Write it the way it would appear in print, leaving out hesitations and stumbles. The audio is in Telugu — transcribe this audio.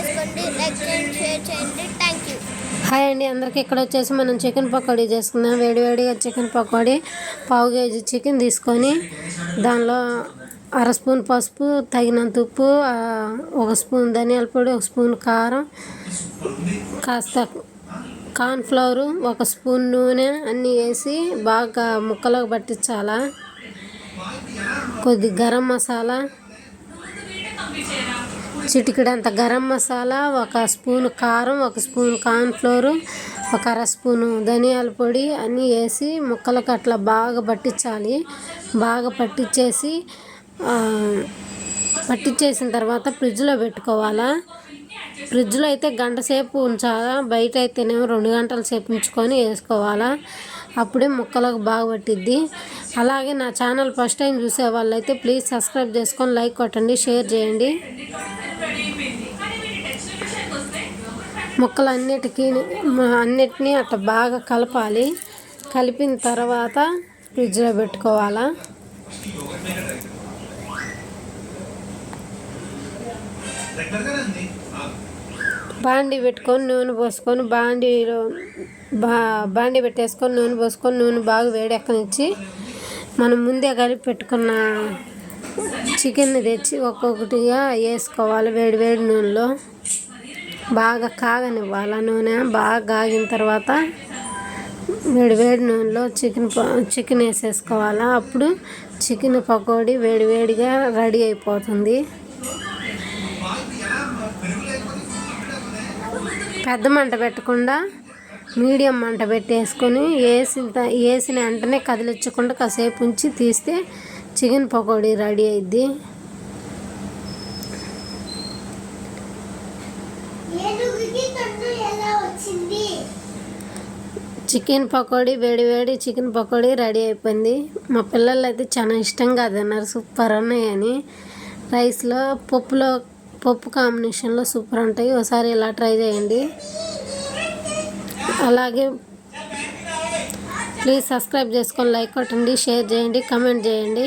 చేసుకోండి, లైక్ చేయండి, షేర్ చేయండి. Thank you. హాయ్ అండి అందరికీ. ఇక్కడ వచ్చేసి మనం చికెన్ పకోడీ చేసుకుందాం. వేడివేడిగా చికెన్ పకోడీ, పావు కేజీ చికెన్ తీసుకొని దానిలో అర స్పూన్ పసుపు, తగినంత ఉప్పు, ఒక స్పూన్ ధనియాల పొడి, ఒక స్పూన్ కారం, కాస్త కార్న్ఫ్లవరు, ఒక స్పూన్ నూనె అన్నీ వేసి బాగా ముక్కలకు పట్టించాలా. కొద్ది గరం మసాలా, చిటికెడంత గరం మసాలా, ఒక స్పూన్ కారం, ఒక స్పూన్ కార్న్ఫ్లోరు, ఒక అర స్పూను ధనియాల పొడి అన్నీ వేసి ముక్కలకు అట్లా బాగా పట్టించాలి. బాగా పట్టించేసిన తర్వాత ఫ్రిడ్జ్లో పెట్టుకోవాలా. ఫ్రిడ్జ్లో అయితే గంట సేపు ఉంచాలా, బయట అయితేనేమో 2 గంటల సేపు ఉంచుకొని వేసుకోవాలా. అప్పుడే ముక్కలకు బాగా పట్టిద్ది. అలాగే నా ఛానల్ ఫస్ట్ టైం చూసే వాళ్ళైతే ప్లీజ్ సబ్స్క్రైబ్ చేసుకొని లైక్ కొట్టండి, షేర్ చేయండి. అన్నిటినీ అట్లా బాగా కలపాలి. కలిపిన తర్వాత ఫ్రిడ్జ్లో పెట్టుకోవాలా. బాండీ పెట్టుకొని నూనె పోసుకొని బాండీ పెట్టేసుకొని నూనె పోసుకొని నూనె బాగా వేడెక్కనిచ్చి మనం ముందే కలిపి పెట్టుకున్న చికెన్ని తెచ్చి ఒక్కొక్కటిగా వేసుకోవాలి. వేడి నూనెలో బాగా కాగనివ్వాలి. నూనె బాగా కాగిన తర్వాత వేడి నూనెలో చికెన్ వేసేసుకోవాలి. అప్పుడు చికెన్ పకోడీ వేడిగా రెడీ అయిపోతుంది. పెద్ద మంట పెట్టకుండా మీడియం మంట పెట్టేసుకొని వేసిన వెంటనే కదిలించకుండా కాసేపు ఉంచి తీస్తే చికెన్ పకోడీ రెడీ అయింది. చికెన్ పకోడీ వేడి చికెన్ పకోడీ రెడీ అయిపోయింది. మా పిల్లలు అయితే చాలా ఇష్టంగా తిన్నారు. సూపర్ ఉన్నాయని. రైస్లో పప్పు కాంబినేషన్లో సూపర్ ఉంటాయి. ఒకసారి ఇలా ట్రై చేయండి. అలాగే ప్లీజ్ సబ్స్క్రైబ్ చేసుకొని లైక్ కొట్టండి, షేర్ చేయండి, కామెంట్ చేయండి.